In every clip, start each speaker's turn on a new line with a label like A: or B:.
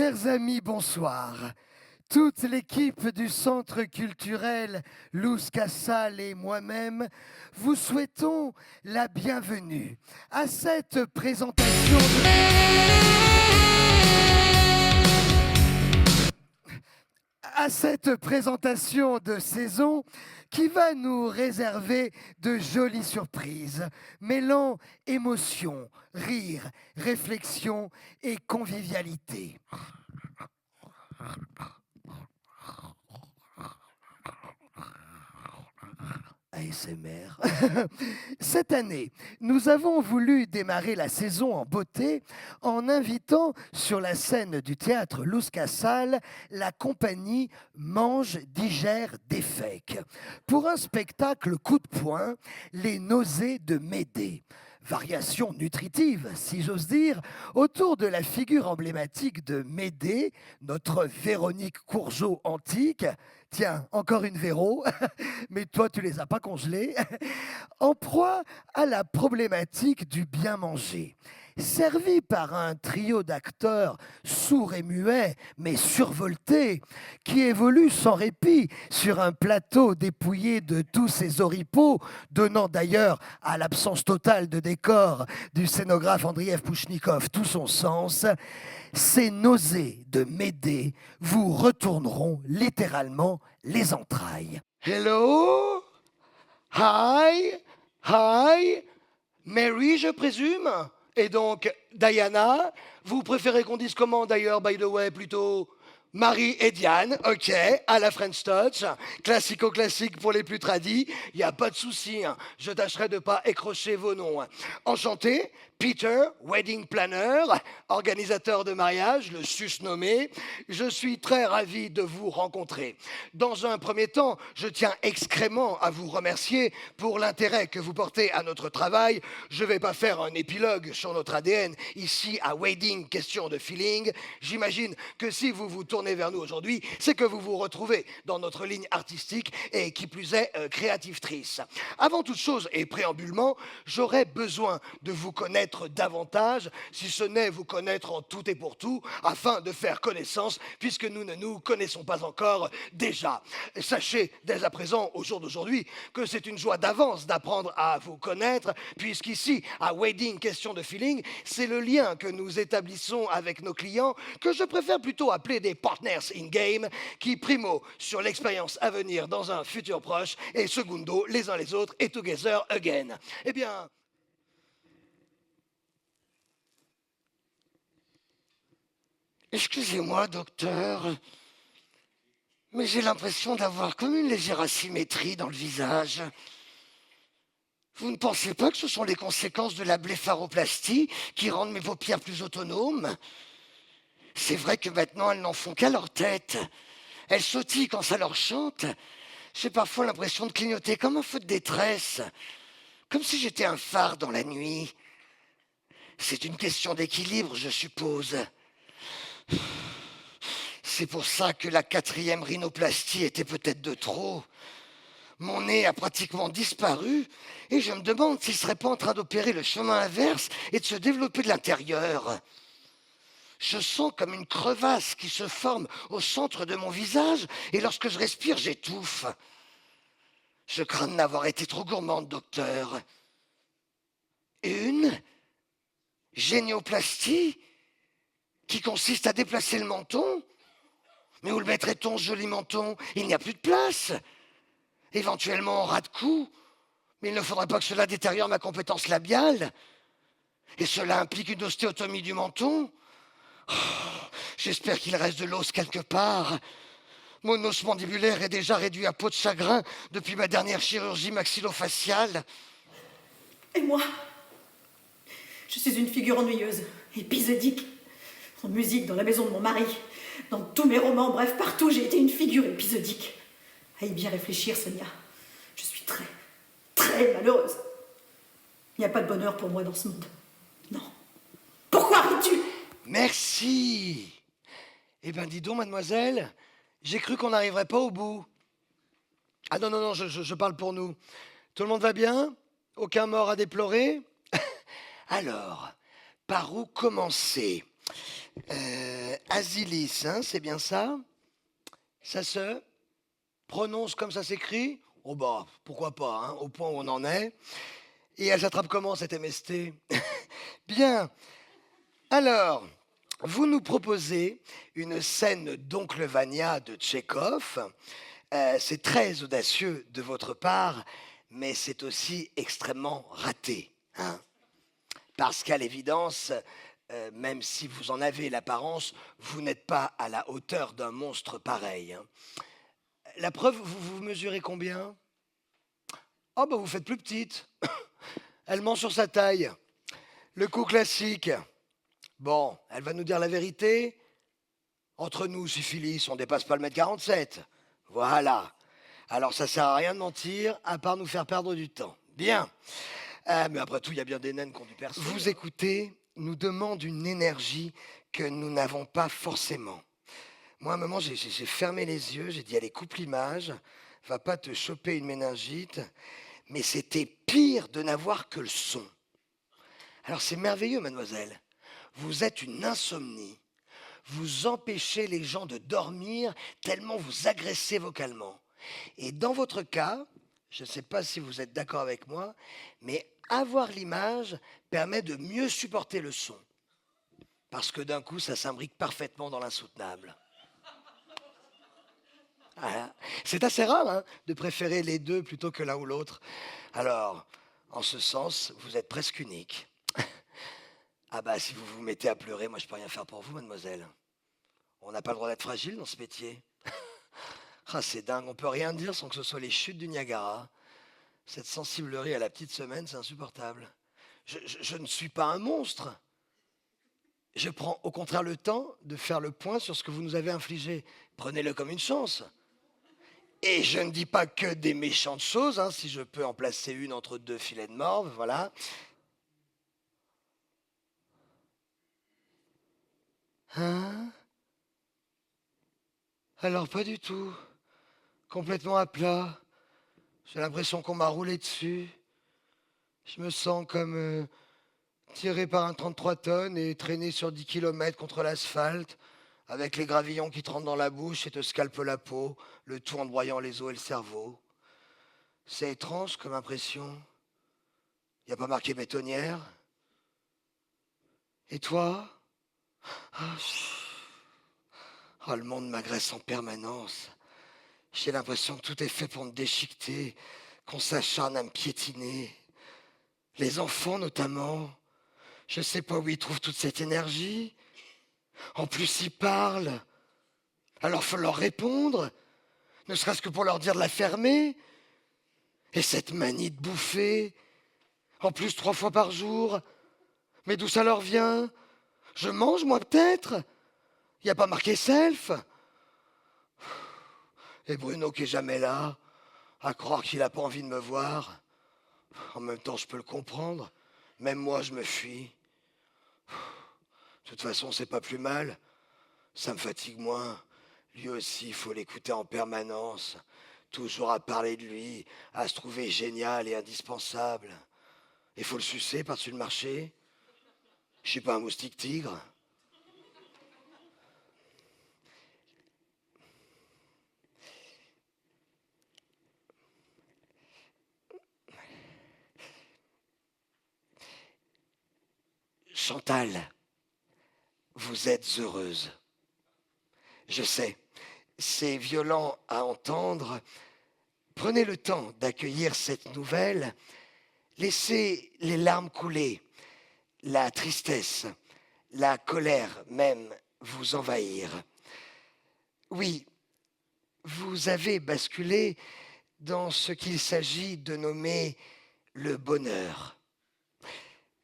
A: Chers amis, bonsoir. Toute l'équipe du Centre culturel Luz Casal et moi-même vous souhaitons la bienvenue à cette présentation de saison qui va nous réserver de jolies surprises, mêlant émotion, rire, réflexion et convivialité. ASMR. Cette année, nous avons voulu démarrer la saison en beauté en invitant sur la scène du théâtre Luz Casal la compagnie Mange, Digère, Défèque pour un spectacle coup de poing, Les nausées de Médée. Variation nutritive, si j'ose dire, autour de la figure emblématique de Médée, notre Véronique Courgeot antique. Tiens, encore une Véro, mais toi, tu les as pas congelés. En proie à la problématique du bien manger. Servi par un trio d'acteurs sourds et muets, mais survoltés, qui évoluent sans répit sur un plateau dépouillé de tous ses oripeaux, donnant d'ailleurs à l'absence totale de décor du scénographe Andriev Pouchnikov tout son sens, ces nausées de Médée vous retourneront littéralement les entrailles. Hello? Hi? Hi? Mary, je présume? Et donc, Diana, vous préférez qu'on dise comment d'ailleurs, by the way, plutôt Marie et Diane, ok, à la French Touch, classico-classique pour les plus tradis, il n'y a pas de souci, hein. Je tâcherai de ne pas écrocher vos noms. Enchanté, Peter, wedding planner, organisateur de mariage, le susnommé, je suis très ravi de vous rencontrer. Dans un premier temps, je tiens extrêmement à vous remercier pour l'intérêt que vous portez à notre travail. Je ne vais pas faire un épilogue sur notre ADN ici à Wedding, question de feeling. J'imagine que si vous vous tournez vers nous aujourd'hui, c'est que vous vous retrouvez dans notre ligne artistique et qui plus est créativtrice. Avant toute chose et préambulement, j'aurais besoin de vous connaître davantage, si ce n'est vous connaître en tout et pour tout, afin de faire connaissance, puisque nous ne nous connaissons pas encore déjà. Sachez dès à présent, au jour d'aujourd'hui, que c'est une joie d'avance d'apprendre à vous connaître, puisqu'ici, à Wedding, question de feeling, c'est le lien que nous établissons avec nos clients, que je préfère plutôt appeler des partners in game, qui primo sur l'expérience à venir dans un futur proche, et secundo, les uns les autres, et together again. Eh bien... Excusez-moi, docteur, mais j'ai l'impression d'avoir comme une légère asymétrie dans le visage. Vous ne pensez pas que ce sont les conséquences de la blépharoplastie qui rendent mes paupières plus autonomes? C'est vrai que maintenant, elles n'en font qu'à leur tête. Elles sautillent quand ça leur chante. J'ai parfois l'impression de clignoter comme un feu de détresse, comme si j'étais un phare dans la nuit. C'est une question d'équilibre, je suppose. C'est pour ça que la 4e rhinoplastie était peut-être de trop. Mon nez a pratiquement disparu et je me demande s'il ne serait pas en train d'opérer le chemin inverse et de se développer de l'intérieur. Je sens comme une crevasse qui se forme au centre de mon visage et lorsque je respire, j'étouffe. Je crains de n'avoir été trop gourmande, docteur. Une génioplastie qui consiste à déplacer le menton? Mais où le mettrait-on, ce joli menton? Il n'y a plus de place. Éventuellement en ras de cou. Mais il ne faudrait pas que cela détériore ma compétence labiale. Et cela implique une ostéotomie du menton. Oh, j'espère qu'il reste de l'os quelque part. Mon os mandibulaire est déjà réduit à peau de chagrin depuis ma dernière chirurgie maxillofaciale.
B: Et moi, je suis une figure ennuyeuse, épisodique. En musique, dans la maison de mon mari, dans tous mes romans, bref, partout, j'ai été une figure épisodique. À y bien réfléchir, Sonia, je suis très, très malheureuse. Il n'y a pas de bonheur pour moi dans ce monde. Non. Pourquoi ris-tu?
A: Merci. Eh bien, dis donc, mademoiselle, j'ai cru qu'on n'arriverait pas au bout. Ah non, non, non, je parle pour nous. Tout le monde va bien? Aucun mort à déplorer? Alors, par où commencer? Asilis, hein, c'est bien ça? Ça se prononce comme ça s'écrit? Oh bah, pourquoi pas, hein, au point où on en est. Et elle s'attrape comment cette MST? Bien. Alors, vous nous proposez une scène d'Oncle Vania de Tchekhov. C'est très audacieux de votre part, mais c'est aussi extrêmement raté, hein. Parce qu'à l'évidence, même si vous en avez l'apparence, vous n'êtes pas à la hauteur d'un monstre pareil, hein. La preuve, vous mesurez combien? Oh bah vous faites plus petite. Elle ment sur sa taille. Le coup classique. Bon, elle va nous dire la vérité. Entre nous, syphilis, on dépasse pas le mètre 47. Voilà. Alors ça sert à rien de mentir, à part nous faire perdre du temps. Bien. Mais après tout, il y a bien des naines qui ont du percer. Vous écoutez, nous demande une énergie que nous n'avons pas forcément. Moi, à un moment, j'ai fermé les yeux, j'ai dit, allez, coupe l'image, va pas te choper une méningite. Mais c'était pire de n'avoir que le son. Alors c'est merveilleux, mademoiselle. Vous êtes une insomnie. Vous empêchez les gens de dormir tellement vous agressez vocalement. Et dans votre cas, je ne sais pas si vous êtes d'accord avec moi, mais avoir l'image permet de mieux supporter le son. Parce que d'un coup, ça s'imbrique parfaitement dans l'insoutenable. Voilà. C'est assez rare, hein, de préférer les deux plutôt que l'un ou l'autre. Alors, en ce sens, vous êtes presque unique. Ah bah, si vous vous mettez à pleurer, moi je peux rien faire pour vous, mademoiselle. On n'a pas le droit d'être fragile dans ce métier. Ah, c'est dingue, on peut rien dire sans que ce soit les chutes du Niagara. Cette sensiblerie à la petite semaine, c'est insupportable. Je ne suis pas un monstre. Je prends au contraire le temps de faire le point sur ce que vous nous avez infligé. Prenez-le comme une chance. Et je ne dis pas que des méchantes choses, hein, si je peux en placer une entre deux filets de morve, voilà. Hein? Alors pas du tout. Complètement à plat. J'ai l'impression qu'on m'a roulé dessus. Je me sens comme tiré par un 33 tonnes et traîné sur 10 kilomètres contre l'asphalte, avec les gravillons qui te rentrent dans la bouche et te scalpent la peau, le tout en broyant les os et le cerveau. C'est étrange comme impression. Il n'y a pas marqué bétonnière. Et toi? Ah, oh, le monde m'agresse en permanence. J'ai l'impression que tout est fait pour me déchiqueter, qu'on s'acharne à me piétiner. Les enfants notamment. Je ne sais pas où ils trouvent toute cette énergie. En plus, ils parlent. Alors faut leur répondre, ne serait-ce que pour leur dire de la fermer. Et cette manie de bouffer, en plus 3 fois par jour. Mais d'où ça leur vient? Je mange, moi, peut-être? Il n'y a pas marqué self? Et Bruno qui est jamais là, à croire qu'il n'a pas envie de me voir. En même temps, je peux le comprendre. Même moi, je me fuis. De toute façon, c'est pas plus mal. Ça me fatigue moins. Lui aussi, il faut l'écouter en permanence. Toujours à parler de lui, à se trouver génial et indispensable. Il faut le sucer par-dessus le marché. Je suis pas un moustique tigre. Chantal, vous êtes heureuse. Je sais, c'est violent à entendre. Prenez le temps d'accueillir cette nouvelle. Laissez les larmes couler, la tristesse, la colère même vous envahir. Oui, vous avez basculé dans ce qu'il s'agit de nommer le bonheur.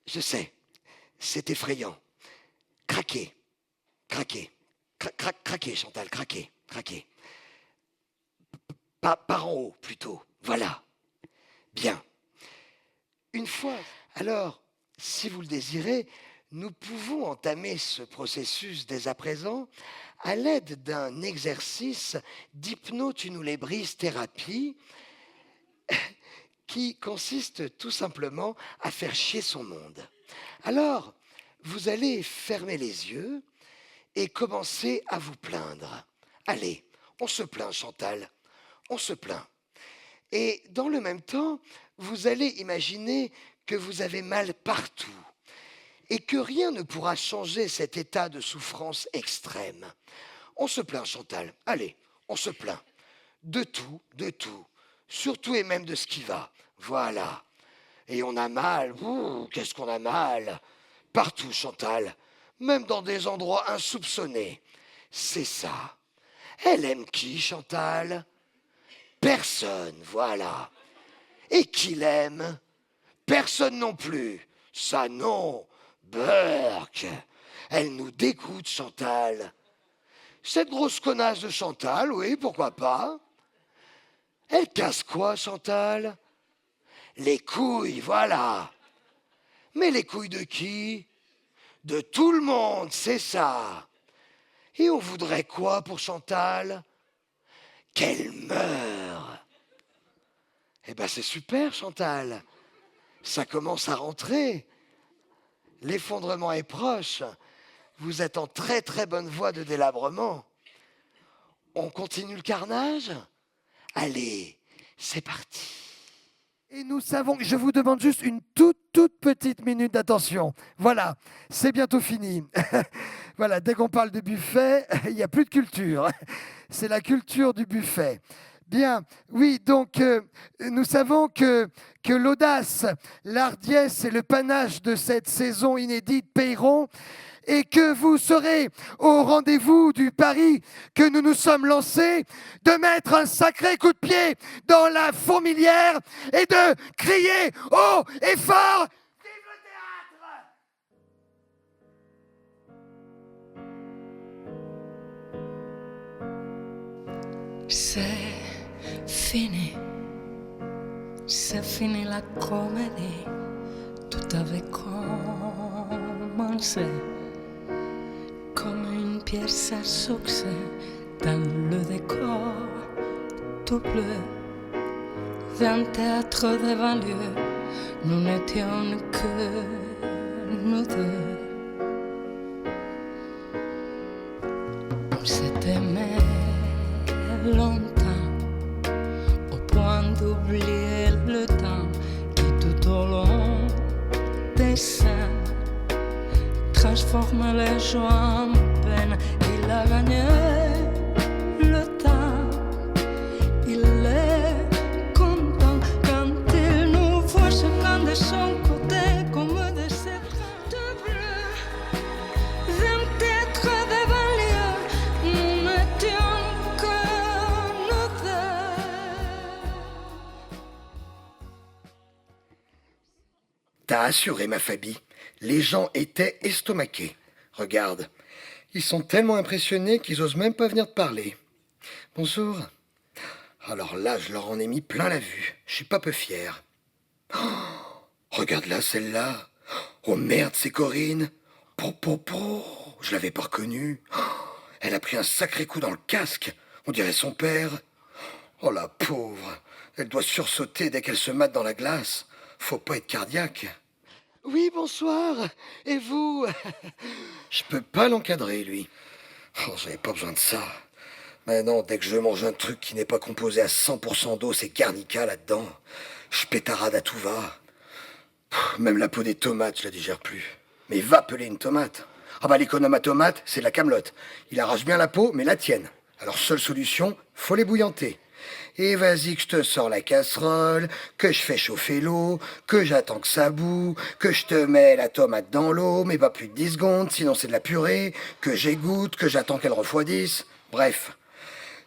A: Je sais, c'est effrayant. Craquez, craquez, craquez, Chantal, craquez, craquez. Par en haut, plutôt. Voilà. Bien. Une fois, alors, si vous le désirez, nous pouvons entamer ce processus dès à présent à l'aide d'un exercice d'hypnotunulébris thérapie qui consiste tout simplement à faire chier son monde. Alors, vous allez fermer les yeux et commencez à vous plaindre. Allez, on se plaint, Chantal, on se plaint. Et dans le même temps, vous allez imaginer que vous avez mal partout et que rien ne pourra changer cet état de souffrance extrême. On se plaint, Chantal. Allez, on se plaint. De tout, surtout et même de ce qui va. Voilà. Et on a mal. Ouh, qu'est-ce qu'on a mal. Partout, Chantal. Même dans des endroits insoupçonnés. C'est ça. Elle aime qui, Chantal? Personne, voilà. Et qui l'aime? Personne non plus. Ça, non. Burk. Elle nous dégoûte, Chantal. Cette grosse connasse de Chantal, oui, pourquoi pas? Elle casse quoi, Chantal? Les couilles, voilà. Mais les couilles de qui? De tout le monde, c'est ça. Et on voudrait quoi pour Chantal? Qu'elle meure. Eh ben c'est super, Chantal. Ça commence à rentrer. L'effondrement est proche. Vous êtes en très très bonne voie de délabrement. On continue le carnage? Allez, c'est parti. Et nous savons, je vous demande juste une toute petite minute d'attention. Voilà, c'est bientôt fini. Voilà, dès qu'on parle de buffet, il n'y a plus de culture. C'est la culture du buffet. Bien, oui, donc nous savons que l'audace, l'ardiesse et le panache de cette saison inédite paieront et que vous serez au rendez-vous du pari que nous nous sommes lancés, de mettre un sacré coup de pied dans la fourmilière et de crier haut et fort « Vive le théâtre !»
C: C'est fini la comédie, tout avait commencé comme une pièce à succès dans le décor tout bleu d'un théâtre de banlieue. Nous n'étions que nous deux. On s'était aimé longtemps au point d'oublier le temps qui tout au long des scènes transforme les joies en peine. Il a gagné le temps, il est content quand il nous voit chacun de son côté comme des étrangers bleus. D'un théâtre de banlieue, nous n'étions que nous deux.
A: T'as assuré, ma Fabi. Les gens étaient estomaqués. Regarde, ils sont tellement impressionnés qu'ils osent même pas venir te parler. Bonjour. Alors là, je leur en ai mis plein la vue. Je suis pas peu fier. Oh, regarde là, celle-là. Oh merde, c'est Corinne. Je l'avais pas reconnue. Oh, elle a pris un sacré coup dans le casque. On dirait son père. Oh la pauvre. Elle doit sursauter dès qu'elle se mate dans la glace. Faut pas être cardiaque. Oui, bonsoir. Et vous? Je peux pas l'encadrer, lui. Oh, j'avais pas besoin de ça. Mais non, dès que je veux manger un truc qui n'est pas composé à 100% d'eau, c'est Garnica là-dedans. Je pétarade à tout va. Même la peau des tomates, je la digère plus. Mais va peler une tomate. Ah bah l'économe à tomate, c'est de la camelote. Il arrache bien la peau, mais la tienne. Alors seule solution, faut les bouillanter. Et vas-y que je te sors la casserole, que je fais chauffer l'eau, que j'attends que ça bout, que je te mets la tomate dans l'eau, mais pas plus de 10 secondes, sinon c'est de la purée, que j'égoutte, que j'attends qu'elle refroidisse. Bref,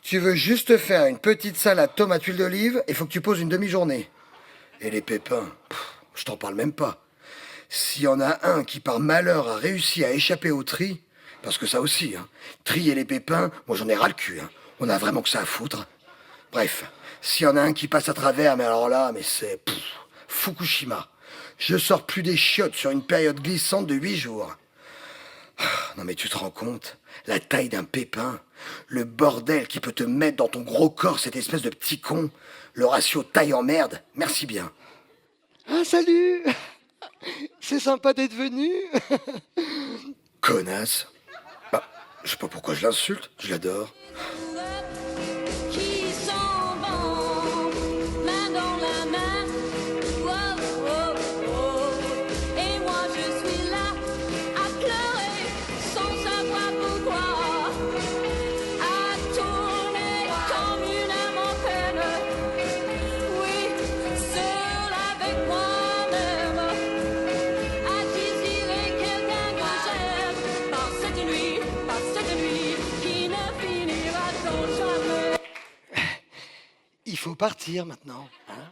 A: tu veux juste faire une petite salade tomate huile d'olive, il faut que tu poses une demi-journée. Et les pépins, je t'en parle même pas. S'il y en a un qui par malheur a réussi à échapper au tri, parce que ça aussi, hein, trier les pépins, moi j'en ai ras le cul, hein. On a vraiment que ça à foutre. Bref, s'il y en a un qui passe à travers, mais alors là, mais c'est Fukushima. Je sors plus des chiottes sur une période glissante de 8 jours. Non mais tu te rends compte? La taille d'un pépin, le bordel qui peut te mettre dans ton gros corps, cette espèce de petit con, le ratio taille en merde, merci bien. Ah salut! C'est sympa d'être venu. Connasse. Bah, Je sais pas pourquoi je l'insulte, je l'adore.
C: Qui s'en vont, main dans la main. Oh, oh, oh. Et moi je suis là à pleurer sans savoir pourquoi, à tourner comme une âme en peine. Oui, seule avec moi-même, à désirer quelqu'un que j'aime. Par cette nuit qui ne finira donc jamais.
A: Il faut partir maintenant, hein.